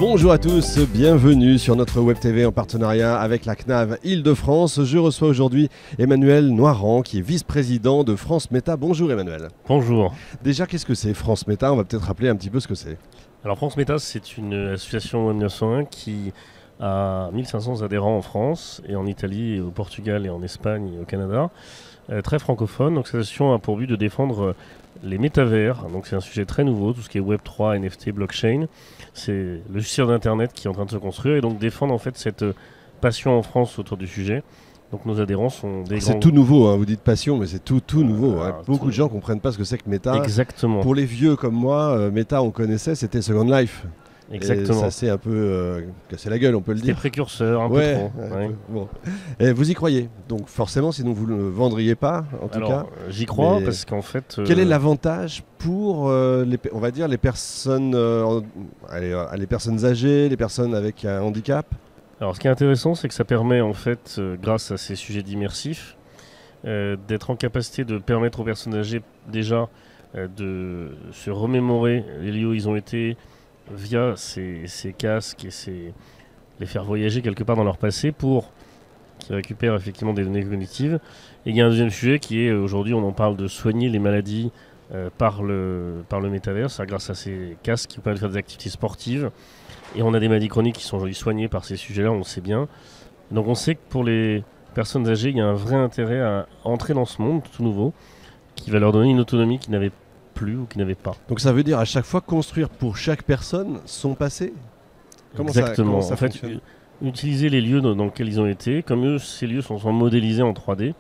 Bonjour à tous, bienvenue sur notre web TV en partenariat avec la CNAV Île-de-France. Je reçois aujourd'hui Emmanuel Noirand qui est vice-président de France Méta. Bonjour Emmanuel. Bonjour. Déjà, qu'est-ce que c'est France Méta? On va peut-être rappeler un petit peu ce que c'est. Alors France Méta, c'est une association en 1901 qui a 1500 adhérents en France et en Italie, et au Portugal et en Espagne et au Canada, très francophone. Donc cette association a pour but de défendre les métavers. Donc c'est un sujet très nouveau, tout ce qui est Web3, NFT, blockchain. C'est le logiciel d'Internet qui est en train de se construire et donc défendre en fait cette passion en France autour du sujet. Donc nos adhérents sont des grands... C'est tout nouveau, hein. Vous dites passion, mais c'est tout nouveau. Hein. Beaucoup tout... de gens ne comprennent pas ce que c'est que Méta. Exactement. Pour les vieux comme moi, Méta, on connaissait, c'était Second Life. Exactement. Et ça s'est un peu cassé la gueule, on peut le dire. C'était précurseur, un peu trop. Ouais. Bon. Et vous y croyez, donc forcément, sinon vous ne le vendriez pas, en tout cas. J'y crois parce qu'en fait... Quel est l'avantage pour, on va dire, les personnes, les personnes âgées, les personnes avec un handicap? Alors ce qui est intéressant, c'est que ça permet en fait, grâce à ces sujets d'immersif, d'être en capacité de permettre aux personnes âgées déjà de se remémorer les lieux où ils ont été via ces casques et les faire voyager quelque part dans leur passé pour qu'ils récupèrent effectivement des données cognitives. Et il y a un deuxième sujet qui est, aujourd'hui on en parle de soigner les maladies par le métavers, c'est grâce à ces casques qui permettent de faire des activités sportives. Et on a des maladies chroniques qui sont aujourd'hui soignées par ces sujets-là, on le sait bien. Donc on sait que pour les personnes âgées, il y a un vrai intérêt à entrer dans ce monde tout nouveau, qui va leur donner une autonomie qu'ils n'avaient plus ou qu'ils n'avaient pas. Donc ça veut dire à chaque fois construire pour chaque personne son passé? Exactement. Ça en fait, utiliser les lieux dans lesquels ils ont été, comme eux, ces lieux sont modélisés en 3D,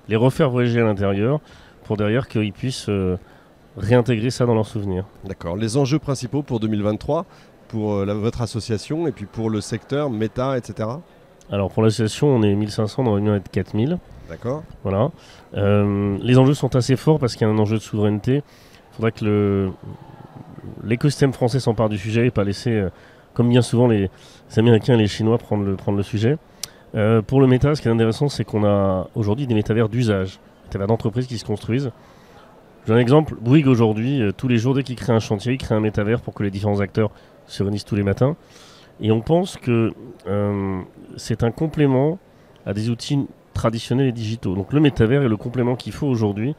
les refaire voyager à l'intérieur, pour derrière qu'ils puissent réintégrer ça dans leurs souvenirs. D'accord. Les enjeux principaux pour 2023 pour votre association et puis pour le secteur Méta, etc. Alors pour l'association, on est 1500, on aurait bien être 4000. D'accord. Voilà. Les enjeux sont assez forts parce qu'il y a un enjeu de souveraineté. Il faudrait que l'écosystème français s'empare du sujet et pas laisser, comme bien souvent, les Américains et les Chinois prendre le sujet. Pour le méta, ce qui est intéressant, c'est qu'on a aujourd'hui des métavers d'usage, des métavers d'entreprises qui se construisent. J'ai un exemple, Bouygues aujourd'hui, tous les jours, dès qu'ils créent un chantier, ils créent un métavers pour que les différents acteurs se réunissent tous les matins. Et on pense que c'est un complément à des outils traditionnels et digitaux. Donc le métavers est le complément qu'il faut aujourd'hui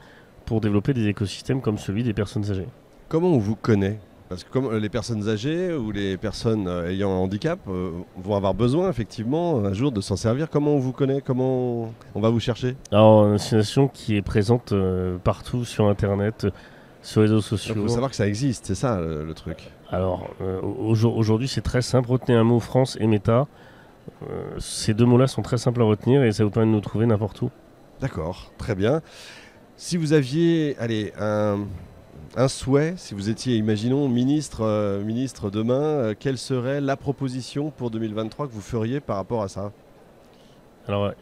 pour développer des écosystèmes comme celui des personnes âgées. Comment on vous connaît? Parce que comme les personnes âgées ou les personnes ayant un handicap vont avoir besoin effectivement un jour de s'en servir. Comment on vous connaît? Comment on va vous chercher? Alors, une association qui est présente partout sur Internet, sur les réseaux sociaux. Il faut savoir que ça existe, c'est ça le truc. Alors, aujourd'hui, c'est très simple. Retenez un mot France et Méta. Ces deux mots-là sont très simples à retenir et ça vous permet de nous trouver n'importe où. D'accord, très bien. Si vous aviez un souhait, si vous étiez, imaginons, ministre demain, quelle serait la proposition pour 2023 que vous feriez par rapport à ça? Alors,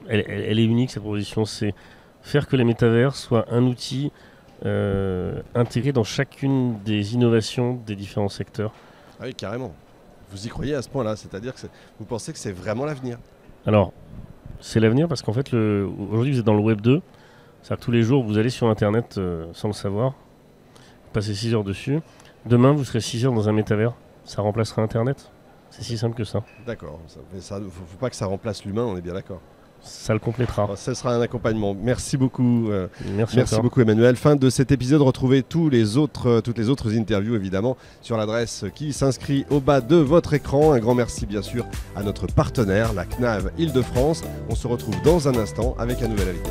elle est unique, cette proposition. C'est faire que les métavers soient un outil intégré dans chacune des innovations des différents secteurs. Ah oui, carrément. Vous y croyez à ce point-là, c'est-à-dire que vous pensez que c'est vraiment l'avenir? Alors, c'est l'avenir parce qu'en fait, aujourd'hui, vous êtes dans le Web 2. C'est-à-dire que tous les jours, vous allez sur Internet sans le savoir, vous passez 6 heures dessus. Demain, vous serez 6 heures dans un métavers. Ça remplacera Internet. C'est si simple que ça. D'accord. Mais il ne faut pas que ça remplace l'humain, on est bien d'accord. Ça le complétera. Alors, ce sera un accompagnement. Merci beaucoup. Merci beaucoup Emmanuel. Fin de cet épisode. Retrouvez toutes les autres interviews évidemment sur l'adresse qui s'inscrit au bas de votre écran. Un grand merci bien sûr à notre partenaire, la CNAV Île-de-France. On se retrouve dans un instant avec un nouvel invité.